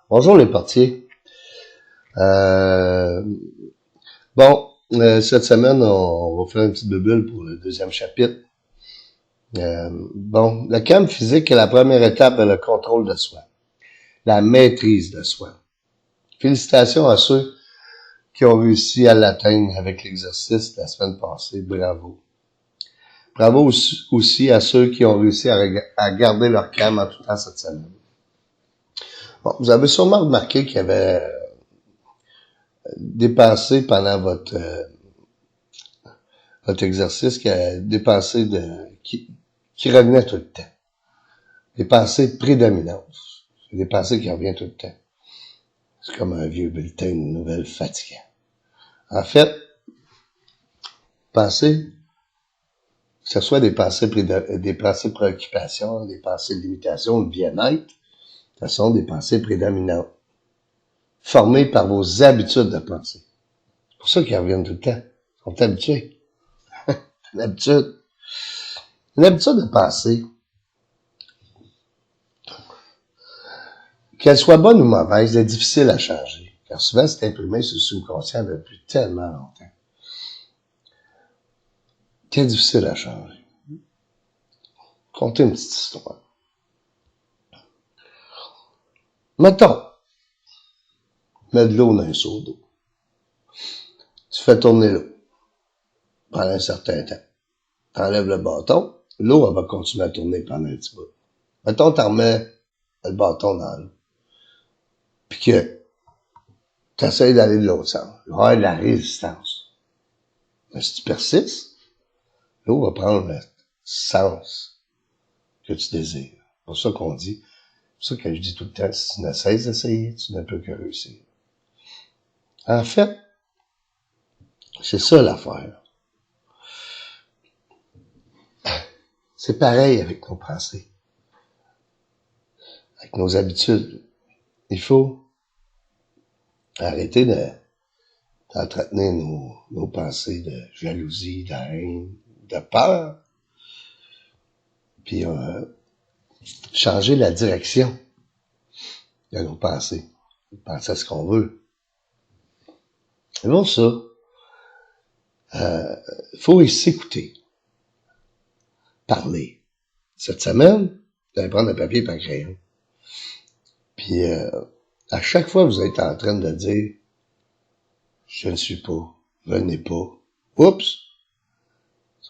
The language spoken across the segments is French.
Bonjour les portiers. Euh, cette semaine, on va faire une petite bubule pour le deuxième chapitre. La CAM physique est la première étape vers le contrôle de soi, la maîtrise de soi. Félicitations à ceux qui ont réussi à l'atteindre avec l'exercice de la semaine passée. Bravo. Bravo aussi à ceux qui ont réussi à garder leur CAM en tout temps cette semaine. Bon, vous avez sûrement remarqué qu'il y avait dépensé pendant votre exercice qui a dépensé qui revenait tout le temps. Des pensées prédominantes. C'est des pensées qui reviennent tout le temps. C'est comme un vieux bulletin de nouvelles fatigant. En fait, pensées, que ce soit des pensées de préoccupation, des pensées de limitation, de bien-être, ce sont des pensées prédominantes, formées par vos habitudes de pensée. C'est pour ça qu'ils reviennent tout le temps. Ils sont habitués. Une habitude. Une habitude de penser, qu'elle soit bonne ou mauvaise, elle est difficile à changer, car souvent c'est imprimé sur le subconscient depuis tellement longtemps. C'est difficile à changer. Contez une petite histoire. Mettons, mets de l'eau dans un seau d'eau. Tu fais tourner l'eau pendant un certain temps. Tu enlèves le bâton, l'eau elle va continuer à tourner pendant un petit bout. Mettons, tu remets le bâton dans l'eau. Puis que tu essaies d'aller de l'autre sens. Il va y avoir de la résistance. Mais si tu persistes, l'eau va prendre le sens que tu désires. C'est pour ça qu'on dit, c'est pour ça que je dis tout le temps, si tu ne cesses d'essayer, tu ne peux que réussir. En fait, c'est ça l'affaire. C'est pareil avec nos pensées, avec nos habitudes. Il faut arrêter d'entretenir nos pensées de jalousie, de haine, de peur, puis changer la direction de nos pensées. Penser à ce qu'on veut. C'est bon ça. Faut s'écouter. Parler. Cette semaine, vous allez prendre un papier et un crayon. Puis à chaque fois que vous êtes en train de dire je ne suis pas, je n'ai pas, oups,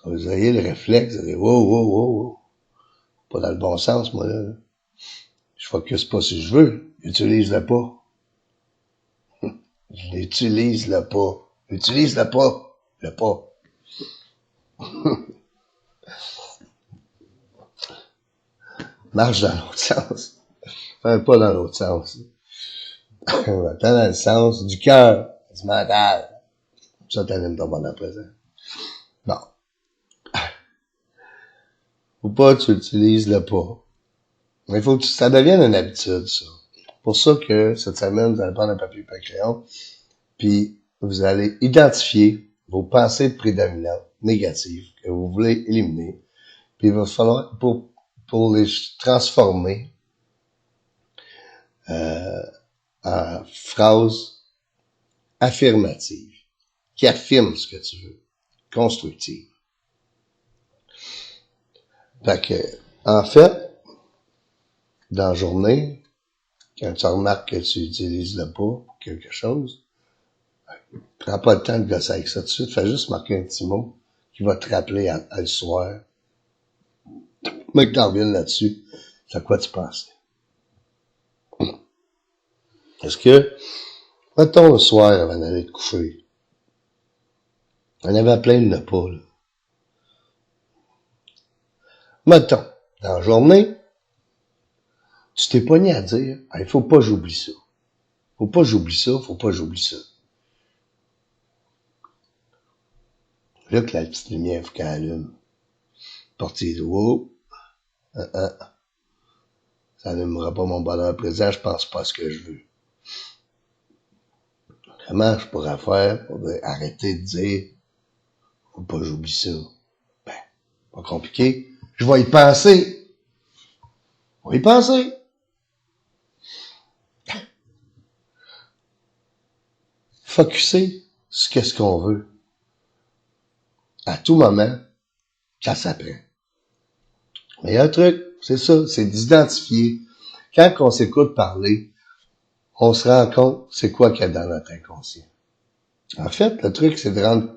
vous ayez le réflexe de dire wow, pas dans le bon sens, moi là. Je focus pas si je veux, utilise-le pas. Utilise-le pas. Utilise-le pas. Le pas. Marche dans l'autre sens. Fais un pas dans l'autre sens. Attends dans le sens du cœur, du mental. Ça t'anime ton bonheur présent. Non. Faut pas que tu utilises le pas. Mais il faut que ça devienne une habitude, ça. Pour ça que cette semaine, vous allez prendre un papier et un crayon, puis vous allez identifier vos pensées prédominantes, négatives, que vous voulez éliminer. Puis il va falloir, pour les transformer en phrases affirmatives, qui affirment ce que tu veux, constructives. Fait que, en fait, dans la journée, quand tu remarques que tu utilises le pas pour quelque chose, prends pas le temps de gosser avec ça tout de suite, fais juste marquer un petit mot qui va te rappeler à le soir. Mais que t'en reviennes là-dessus, c'est à quoi tu pensais. Est-ce que, mettons le soir avant d'aller te coucher, on avait plein de pas, là. Mettons, dans la journée, tu t'es pogné à dire, il faut pas que j'oublie ça. Faut pas que j'oublie ça, faut pas que j'oublie ça. Là que la petite lumière, faut qu'elle allume. Portier de haut. Ça n'allumera pas mon bonheur présent, je pense pas à ce que je veux. Comment je pourrais faire pour arrêter de dire, faut pas que j'oublie ça? Ben, pas compliqué. Je vais y penser. Je vais y penser. focusser sur qu'est-ce qu'on veut. À tout moment, ça s'apprend. Mais il y a un truc, c'est ça, c'est d'identifier. Quand on s'écoute parler, on se rend compte c'est quoi qu'il y a dans notre inconscient. En fait, le truc, c'est de rendre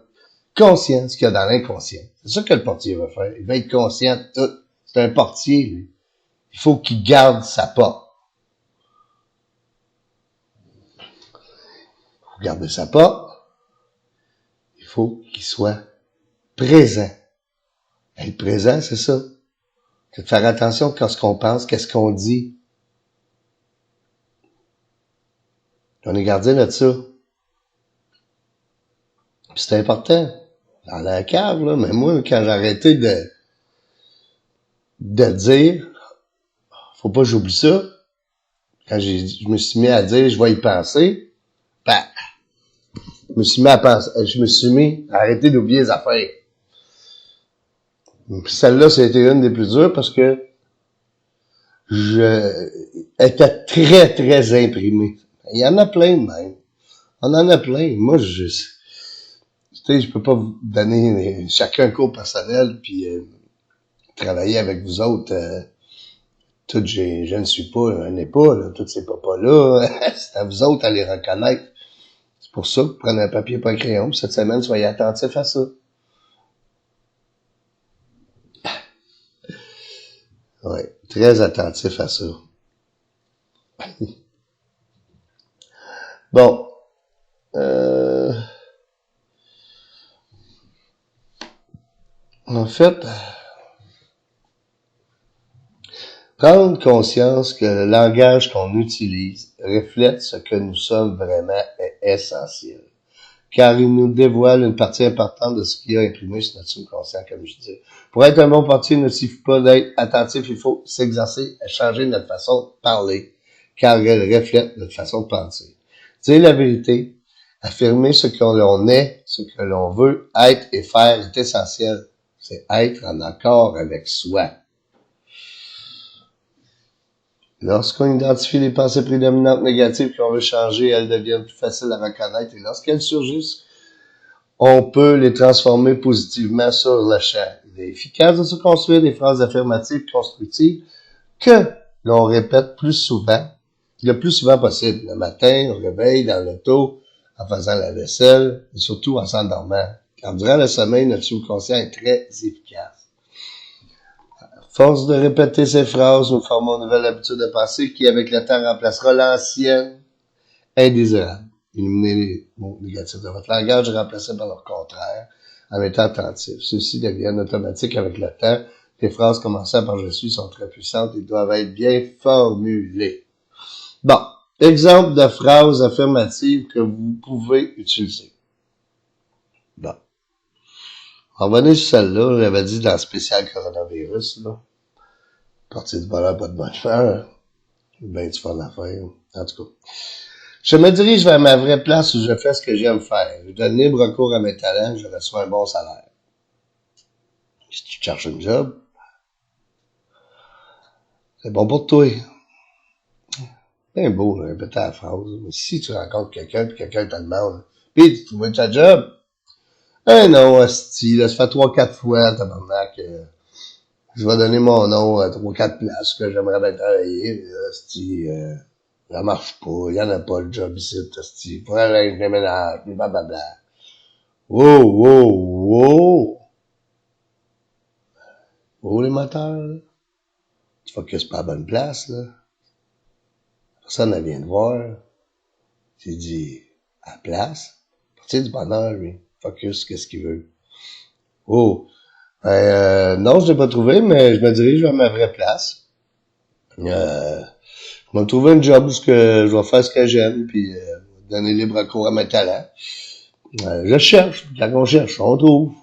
conscient de ce qu'il y a dans l'inconscient. C'est ça que le portier va faire. Il va être conscient de tout. C'est un portier, lui. Il faut qu'il garde sa porte. Il faut garder sa porte. Il faut qu'il soit présent. Être présent, c'est ça. C'est de faire attention à ce qu'on pense, qu'est-ce qu'on dit. On est gardien de ça. Puis c'est important. Dans la cave, là, mais moi, quand j'ai arrêté de dire, faut pas que j'oublie ça. Quand je me suis mis à dire, je vais y penser, ben, je me suis mis à arrêter d'oublier les affaires. Puis celle-là, c'était une des plus dures parce que je étais très, très imprimé. Il y en a plein de même. On en a plein. Moi, tu sais, je peux pas vous donner chacun un cours personnel puis travailler avec vous autres. Je ne suis pas, je n'ai pas, là, tous ces papas-là. C'est à vous autres à les reconnaître. C'est pour ça que prenez un papier et un crayon. Cette semaine, soyez attentifs à ça. Oui, très attentif à ça. Bon. En fait, prendre conscience que le langage qu'on utilise reflète ce que nous sommes vraiment est essentiel. Car il nous dévoile une partie importante de ce qui a imprimé sur notre subconscient, comme je disais. Pour être un bon portier, il ne suffit pas d'être attentif, il faut s'exercer à changer notre façon de parler, car elle reflète notre façon de penser. Dire la vérité, affirmer ce que l'on est, ce que l'on veut être et faire est essentiel. C'est être en accord avec soi. Lorsqu'on identifie les pensées prédominantes négatives qu'on veut changer, elles deviennent plus faciles à reconnaître et lorsqu'elles surgissent, on peut les transformer positivement sur le champ. Il est efficace de se construire des phrases affirmatives constructives que l'on répète plus souvent, le plus souvent possible. Le matin, au réveil, dans l'auto, en faisant la vaisselle et surtout en s'endormant. Car durant le sommeil, notre subconscient est très efficace. Force de répéter ces phrases, nous formons une nouvelle habitude de penser qui, avec le temps, remplacera l'ancienne indésirable. Éliminez les mots négatifs de votre langage et remplacez par leur contraire en étant attentif. Ceux-ci deviennent automatiques avec le temps. Les phrases commençant par « je suis » sont très puissantes et doivent être bien formulées. Bon, exemple de phrases affirmatives que vous pouvez utiliser. Bon. On va revenir sur celle-là, j'avais dit dans le spécial coronavirus, là. Partie du bonheur, pas de bonne humeur. Ben du fun à faire. En tout cas. Je me dirige vers ma vraie place où je fais ce que j'aime faire. Je donne libre cours à mes talents, je reçois un bon salaire. Si tu cherches un job, c'est bon pour toi. C'est beau, répéter la phrase. Mais si tu rencontres quelqu'un, puis quelqu'un te demande, puis tu trouves ta job? Eh non, asti, là, ça fait 3-4 fois, tabarnak, je vais donner mon nom à 3-4 places que j'aimerais bien travailler, asti, ça marche pas, il y en a pas le job ici, asti, faudrait que je déménage, puis blablabla. Wow, wow, wow! Wow, les moteurs, là. Tu focuses pas à la bonne place, là. Personne ne vient te voir. Tu dis, à la place. Partir du bonheur, lui. Focus, qu'est-ce qu'il veut. Oh. Non, je l'ai pas trouvé, mais je me dirige vers ma vraie place. Je vais me trouver un job où je vais faire ce que j'aime, puis donner libre cours à mes talents. Je cherche. Quand on cherche, on trouve.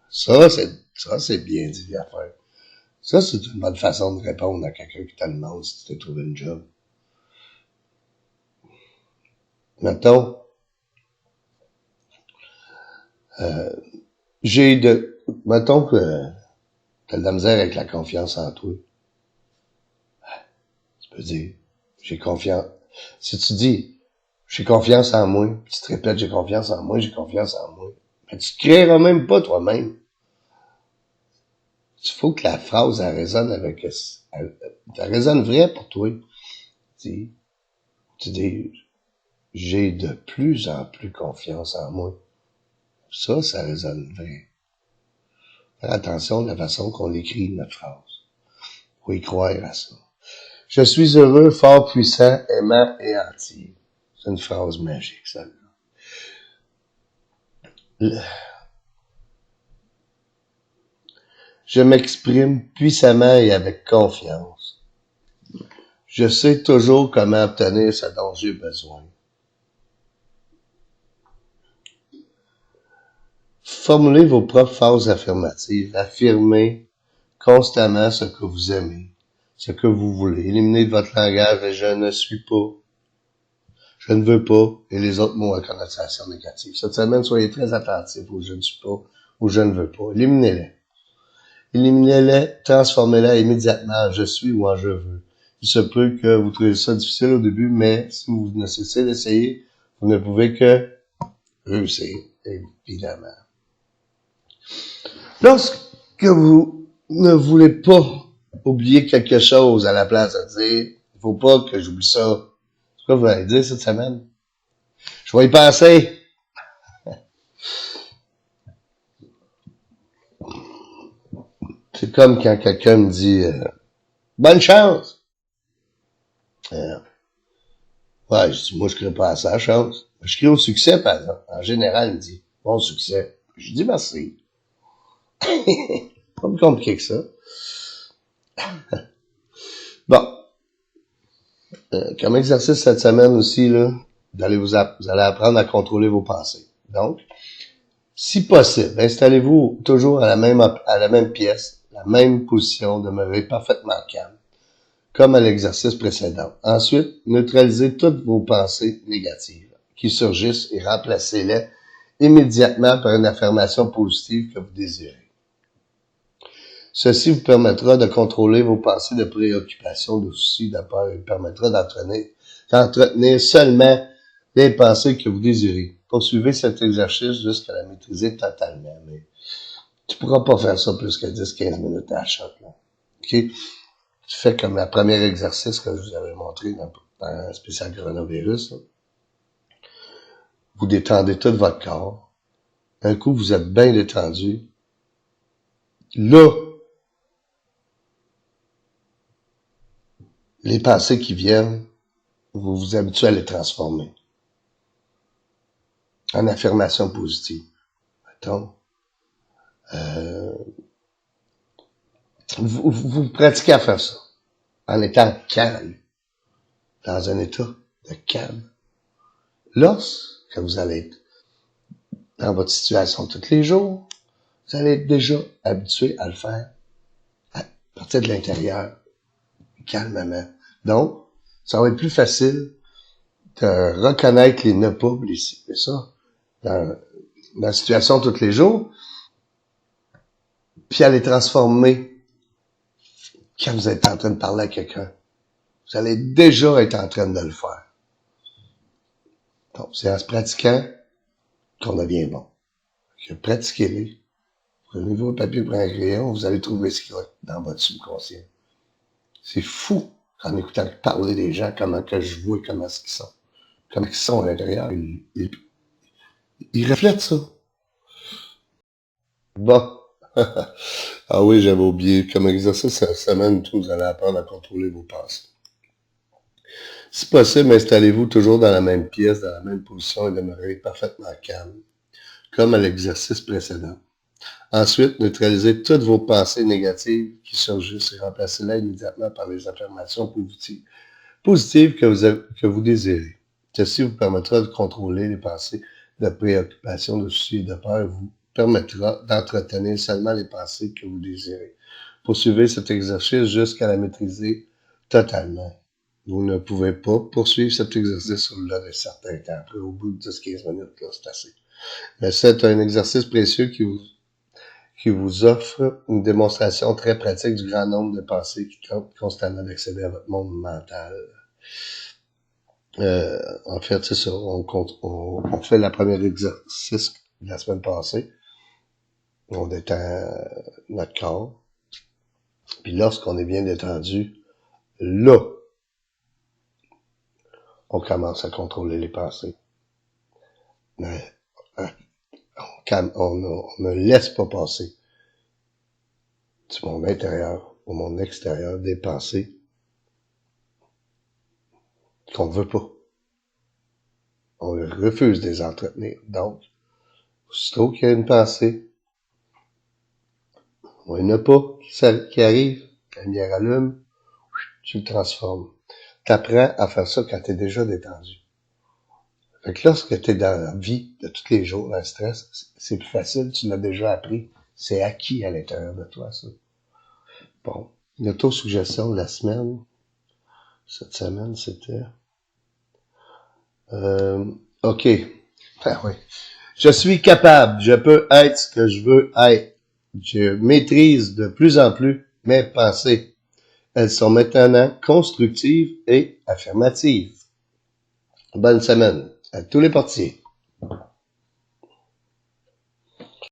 Ça, c'est bien dit à faire. Ça, c'est une bonne façon de répondre à quelqu'un qui te demande si tu t'es trouvé un job. Mettons, mettons que t'as de la misère avec la confiance en toi. Tu peux dire, j'ai confiance. Si tu dis, J'ai confiance en moi. Puis tu te répètes, j'ai confiance en moi, j'ai confiance en moi. Mais tu te créeras même pas toi-même. Il faut que la phrase, elle résonne elle résonne vrai pour toi. Tu dis, j'ai de plus en plus confiance en moi. Ça résonne vrai. Faire attention à la façon qu'on écrit notre phrase. Faut y croire à ça. Je suis heureux, fort, puissant, aimant et entier. C'est une phrase magique, ça. Je m'exprime puissamment et avec confiance. Je sais toujours comment obtenir ce dont j'ai besoin. Formulez vos propres phrases affirmatives. Affirmez constamment ce que vous aimez, ce que vous voulez. Éliminez de votre langage le je ne suis pas, je ne veux pas et les autres mots à connotation négative. Cette semaine, soyez très attentifs au je ne suis pas ou je ne veux pas. Éliminez-les. Éliminez-les, transformez-les immédiatement en je suis ou en je veux. Il se peut que vous trouviez ça difficile au début, mais si vous ne cessez d'essayer, vous ne pouvez que réussir, évidemment. Lorsque vous ne voulez pas oublier quelque chose à la place de dire, il faut pas que j'oublie ça. C'est quoi vous allez dire cette semaine? Je vais y penser. C'est comme quand quelqu'un me dit, bonne chance. Ouais, je dis, moi, je crée pas à ça, chance. Je crée au succès, par exemple. En général, il me dit, bon succès. Je dis merci. Pas plus compliqué que ça. Bon. Comme exercice cette semaine aussi, là, vous allez apprendre à contrôler vos pensées. Donc, si possible, installez-vous toujours à la même pièce, la même position, demeurez parfaitement calme, comme à l'exercice précédent. Ensuite, neutralisez toutes vos pensées négatives qui surgissent et remplacez-les immédiatement par une affirmation positive que vous désirez. Ceci vous permettra de contrôler vos pensées de préoccupation, de soucis, de peur, et permettra d'entretenir seulement les pensées que vous désirez. Poursuivez cet exercice jusqu'à la maîtriser totalement, mais tu pourras pas faire ça plus que 10-15 minutes à chaque, là. OK? Tu fais comme le premier exercice que je vous avais montré dans un spécial coronavirus, là. Vous détendez tout votre corps. D'un coup, vous êtes bien détendu. Là, les pensées qui viennent, vous vous habituez à les transformer en affirmation positive. Mettons, vous pratiquez à faire ça en étant calme, dans un état de calme. Lorsque vous allez être dans votre situation tous les jours, vous allez être déjà habitué à le faire à partir de l'intérieur, calmement. Donc, ça va être plus facile de reconnaître les ne pas, les ci, et ça, dans la situation tous les jours, puis à les transformer quand vous êtes en train de parler à quelqu'un. Vous allez déjà être en train de le faire. Donc, c'est en se pratiquant qu'on devient bon. Pratiquez-les. Prenez-vous un papier, prenez un crayon, vous allez trouver ce qu'il y a dans votre subconscient. C'est fou, en écoutant parler des gens, comment que je vois, comment ils sont à l'intérieur. Ils reflètent ça. Bon. Ah oui, j'avais oublié. Comme exercice cette semaine, vous allez apprendre à contrôler vos pensées. Si possible, installez-vous toujours dans la même pièce, dans la même position et demeurez parfaitement calme, comme à l'exercice précédent. Ensuite, neutralisez toutes vos pensées négatives qui surgissent et remplacez-les immédiatement par les affirmations positives que vous désirez. Ceci vous permettra de contrôler les pensées de préoccupation, de soucis et de peur et vous permettra d'entretenir seulement les pensées que vous désirez. Poursuivez cet exercice jusqu'à la maîtriser totalement. Vous ne pouvez pas poursuivre cet exercice au-delà d'un certain temps. Après, au bout de 10-15 minutes, là, c'est assez. Mais c'est un exercice précieux qui vous offre une démonstration très pratique du grand nombre de pensées qui tentent constamment d'accéder à votre monde mental. En fait, c'est ça. On fait la première exercice de la semaine passée. On détend notre corps. Puis lorsqu'on est bien détendu, là, on commence à contrôler les pensées. Mais, on ne laisse pas passer du monde intérieur au monde extérieur des pensées qu'on veut pas. On refuse de les entretenir. Donc, aussitôt qu'il y a une pensée, ou il n'y en a pas qui arrive, la lumière allume, tu le transformes. T'apprends à faire ça quand t'es déjà détendu. Fait que lorsque t'es dans la vie de tous les jours, dans le stress, c'est plus facile, tu l'as déjà appris. C'est acquis à l'intérieur de toi, ça. Bon. L'autosuggestion de la semaine, cette semaine, c'était... OK. Ben oui. Je suis capable, je peux être ce que je veux être. Je maîtrise de plus en plus mes pensées. Elles sont maintenant constructives et affirmatives. Bonne semaine à tous les portiers.